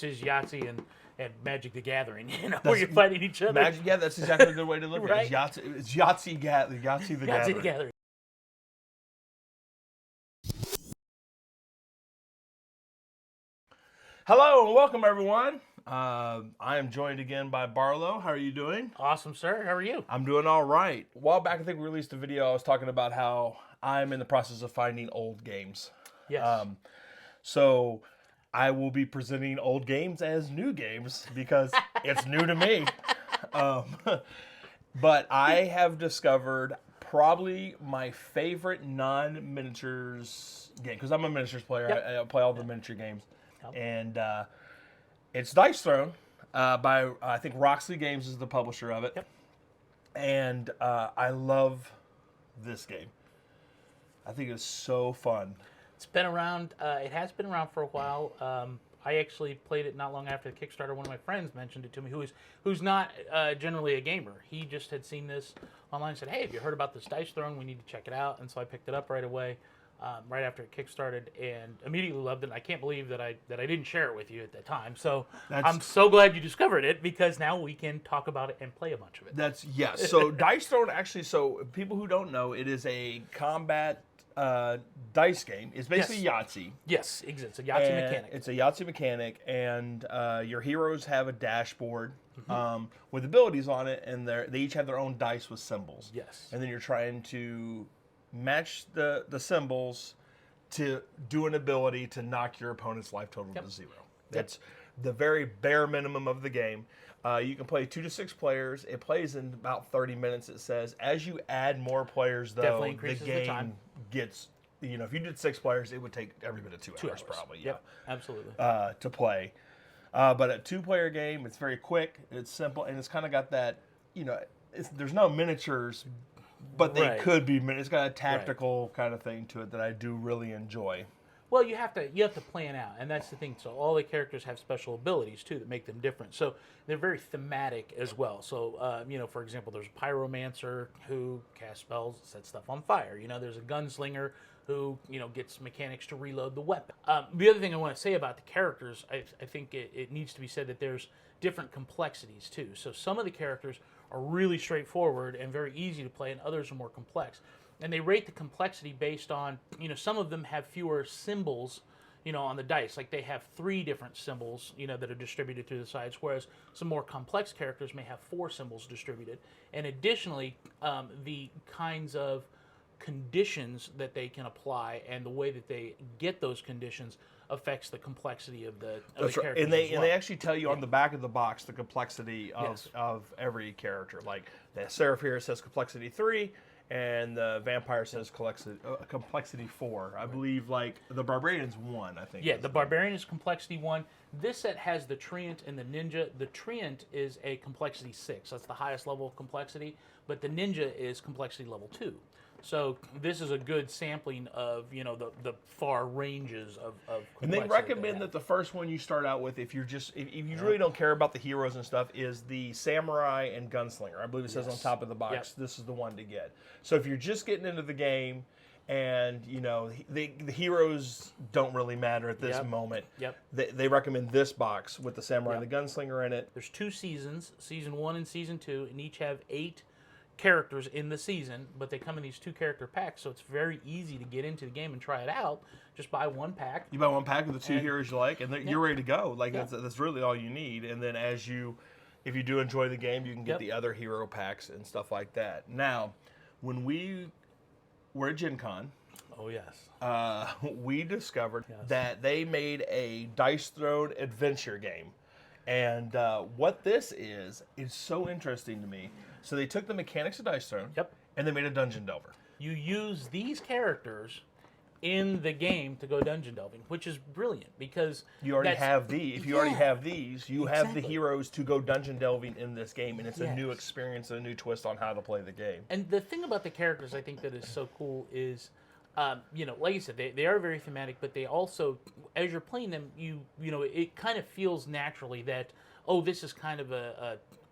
is Yahtzee and Magic the Gathering, where you're fighting each other. Magic, yeah, that's exactly a good way to look at Right? it. It's Yahtzee the Yahtzee the Gathering. Gathering. Hello and welcome, everyone. I am joined again by Barlow. How are you doing? Awesome, sir. How are you? I'm doing all right. A while back, I think we released a video. I was talking about how I'm in the process of finding old games. Yes. So I will be presenting old games as new games because it's new to me. But I have discovered probably my favorite non-miniatures game, because I'm a miniatures player. Yep. I play all the miniature games. Yep. And it's Dice Throne by, I think, Roxley Games is the publisher of it. Yep. And I love this game. I think it's so fun. It's been around. It has been around for a while. I actually played it not long after the Kickstarter. One of my friends mentioned it to me, who's not generally a gamer. He just had seen this online and said, "Hey, have you heard about this Dice Throne? We need to check it out." And so I picked it up right away, right after it kickstarted, and immediately loved it. And I can't believe that I didn't share it with you at that time. So I'm so glad you discovered it, because now we can talk about it and play a bunch of it. Yes. So Dice Throne, actually, so people who don't know, it is a combat dice game. It's basically Yahtzee. Yes, it's a Yahtzee mechanic. It's a Yahtzee mechanic, and your heroes have a dashboard with abilities on it, and they each have their own dice with symbols. Yes. And then you're trying to match the symbols to do an ability to knock your opponent's life total to zero. That's the very bare minimum of the game. You can play 2 to 6 players. It plays in about 30 minutes, it says. As you add more players, though, the game gets, if you did 6 players, it would take every bit of 2 hours probably. Yep, absolutely. To play. But a 2-player game, it's very quick, it's simple, and it's kind of got that, there's no miniatures, but they could be. It's got a tactical kind of thing to it that I do really enjoy. Well, you have to plan out, and that's the thing. So all the characters have special abilities too that make them different. So they're very thematic as well. So for example, there's a pyromancer who casts spells, sets stuff on fire. There's a gunslinger who gets mechanics to reload the weapon. The other thing I want to say about the characters, I think it needs to be said that there's different complexities too. So some of the characters are really straightforward and very easy to play, and others are more complex. And they rate the complexity based on, some of them have fewer symbols, on the dice. Like they have 3 different symbols, that are distributed through the sides, whereas some more complex characters may have 4 symbols distributed. And additionally, the kinds of conditions that they can apply and the way that they get those conditions affects the complexity of the characters. And they actually tell you on the back of the box the complexity of every character. Like the Seraph here says complexity 3, and the Vampire says complexity 4. I believe like the Barbarian's 1, I think. Yeah, the Barbarian is complexity 1. This set has the Treant and the Ninja. The Treant is a complexity 6. That's the highest level of complexity. But the Ninja is complexity level 2. So this is a good sampling of the far ranges of complexity. And they recommend that the first one you start out with, if you really don't care about the heroes and stuff, is the Samurai and Gunslinger. I believe it says on top of the box, this is the one to get. So if you're just getting into the game, and the heroes don't really matter at this moment, they recommend this box with the Samurai and the Gunslinger in it. There's 2 seasons, season 1 and season 2, and each have 8 characters in the season, but they come in these 2 character packs, so it's very easy to get into the game and try it out. Just buy 1 pack. You buy 1 pack of the 2 heroes you like, and you're ready to go. Like that's really all you need. And then if you do enjoy the game, you can get the other hero packs and stuff like that. Now, when we were at Gen Con, we discovered that they made a Dice Throne adventure game. And what this is so interesting to me. So they took the mechanics of Dice Throne, and they made a dungeon delver. You use these characters in the game to go dungeon delving, which is brilliant because you already have these. If you already have these, you have the heroes to go dungeon delving in this game, and it's a new experience, a new twist on how to play the game. And the thing about the characters I think that is so cool is, like you said, they are very thematic, but they also, as you're playing them, it kind of feels naturally that, this is kind of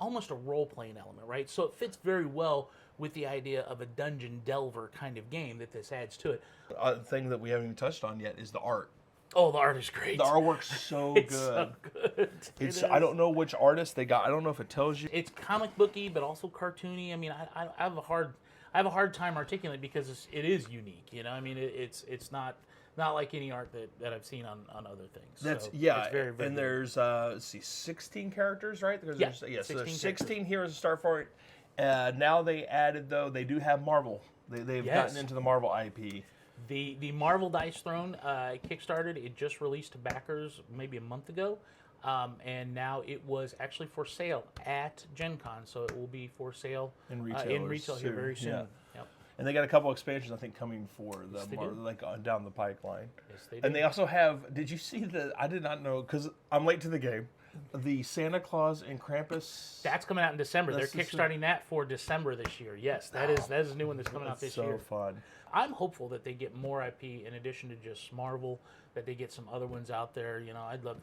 almost a role-playing element, right? So it fits very well with the idea of a dungeon delver kind of game that this adds to it. The thing that we haven't even touched on yet is the art. Oh, the art is great. The artwork's so It's good. so good. It's It I is. don't know which artist they got. I don't know if it tells you. It's comic booky, but also cartoony. I mean, I have a hard time articulating because it is unique. You know, I mean, it's not like any art that I've seen on other things. That's So yeah, It's very, very and good. there's let's see, 16 characters, right? Because Yeah, there's, so 16 there's 16 heroes to start for it. Now they added though they do have Marvel. They've Yes. gotten into the Marvel IP. The Marvel Dice Throne kickstarted. It just released to backers maybe a month ago, and now it was actually for sale at Gen Con. So it will be for sale In in retailers retail here soon, very soon. yeah. Yep. And they got a couple expansions I think coming for the they Marvel, do. like down the pipeline. Yes, they do. And they also have. Did you see the? I did not know because I'm late to the game. The Santa Claus and Krampus. That's coming out in December. They're That's just kickstarting that for December this year. Yes, that is a new one that's coming out That's this so year. fun. I'm hopeful that they get more IP in addition to just Marvel. That they get some other ones out there. You know, I'd love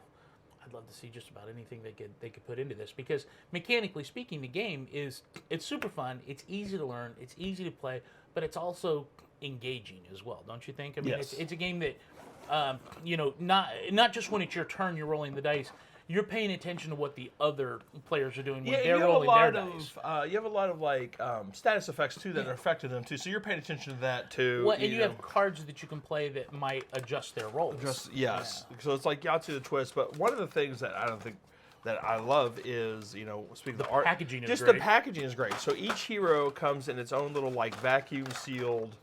to see just about anything they could put into this because mechanically speaking, the game it's super fun. It's easy to learn. It's easy to play, but it's also engaging as well. Don't you think? I mean, Yes. it's a game that you know, not just when it's your turn, you're rolling the dice. You're paying attention to what the other players are doing when Yeah, they're you have a rolling their lot dice. of you have a lot of like status effects too that are affecting them too. So you're paying attention to that too. Well, and you have cards that you can play that might adjust their rolls. Just yes. So it's like Yahtzee the twist. But one of the things that I don't think that I love is, you know, speaking of the art, packaging is just great. the packaging is great. So each hero comes in its own little like vacuum sealed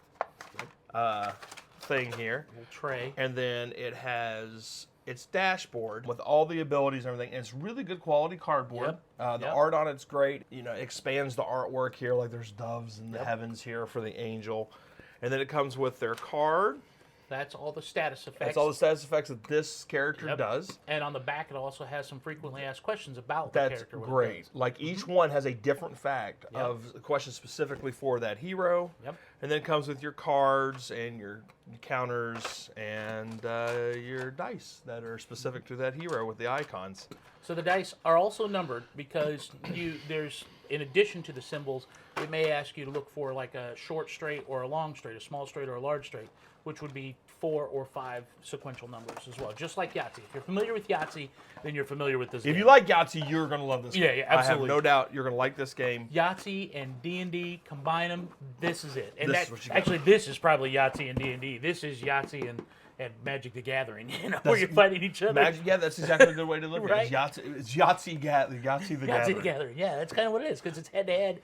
thing here, Little tray. and then it has its dashboard with all the abilities and everything. And it's really good quality cardboard. Yep. The Yep. art on it's great. You know, expands the artwork here. Like there's doves in the Yep. heavens here for the angel, and then it comes with their card. That's all the status effects. That's all the status effects that this character Yep. does. And on the back, it also has some frequently asked questions about the That's character. what it great. does. Like each one has a different fact Yep. of a question specifically for that hero. Yep. And then it comes with your cards and your counters and your dice that are specific to that hero with the icons. So the dice are also numbered because there's in addition to the symbols, it may ask you to look for like a short straight or a long straight, a small straight or a large straight, which would be 4 or 5 sequential numbers as well, just like Yahtzee. If you're familiar with Yahtzee, then you're familiar with this If game. you like Yahtzee, you're going to love this Yeah, game. yeah, absolutely. I have no doubt you're going to like this game. Yahtzee and D&D, combine them, this is it. And This that, is what you got. actually, this is probably Yahtzee and D&D. This is Yahtzee and Magic the Gathering, you know, where you're fighting each other. Magic, yeah, that's exactly a good way to look Right? at it. It's Yahtzee the Yahtzee Gathering. the Gathering, yeah, that's kind of what it is, because it's head-to-head,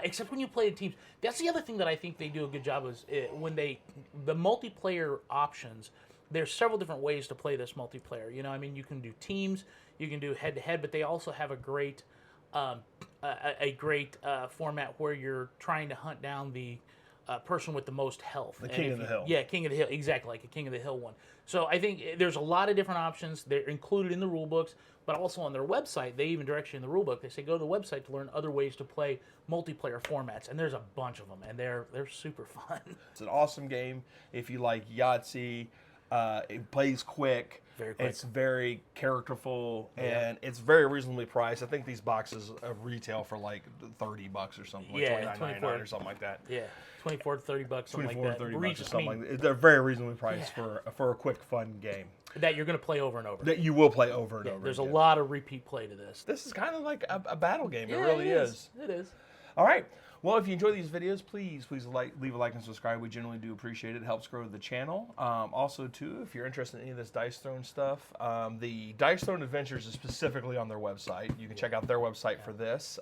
except when you play in teams. That's the other thing that I think they do a good job is when the multiplayer options, there's several different ways to play this multiplayer. You know, I mean, you can do teams, you can do head-to-head, but they also have a great format where you're trying to hunt down the person with the most health. The King of the Hill. Yeah, King of the Hill, exactly, like a King of the Hill one. So I think there's a lot of different options. They're included in the rule books, but also on their website, they even direct you in the rule book. They say go to the website to learn other ways to play multiplayer formats, and there's a bunch of them, and they're super fun. It's an awesome game if you like Yahtzee. It plays quick. Very quick. It's very characterful, and it's very reasonably priced. I think these boxes retail for like $30 or something, like Yeah, $29.99 or something like that. Yeah, 24 to 30 bucks, something 24 like to that. 30 bucks or I something mean, like that. They're very reasonably priced for a quick, fun game that you're going to play over and over. that you will play over and over There's again. a lot of repeat play to this. This is kind of like a battle game. It Yeah, really is. It is. All right. Well, if you enjoy these videos, please leave a like and subscribe. We generally do appreciate it. It helps grow the channel. Also, too, if you're interested in any of this Dice Throne stuff, the Dice Throne Adventures is specifically on their website. You can check out their website for this.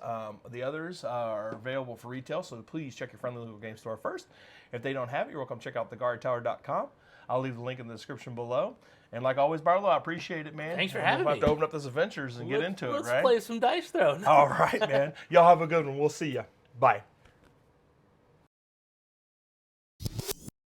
The others are available for retail, so please check your friendly local game store first. If they don't have it, you're welcome to check out theguardtower.com. I'll leave the link in the description below. And like always, Barlow, I appreciate it, man. Thanks for We're having about me. to open up this Adventures and get into it, Let's right? play some Dice Throne. All right, man. Y'all have a good one. We'll see you. Bye.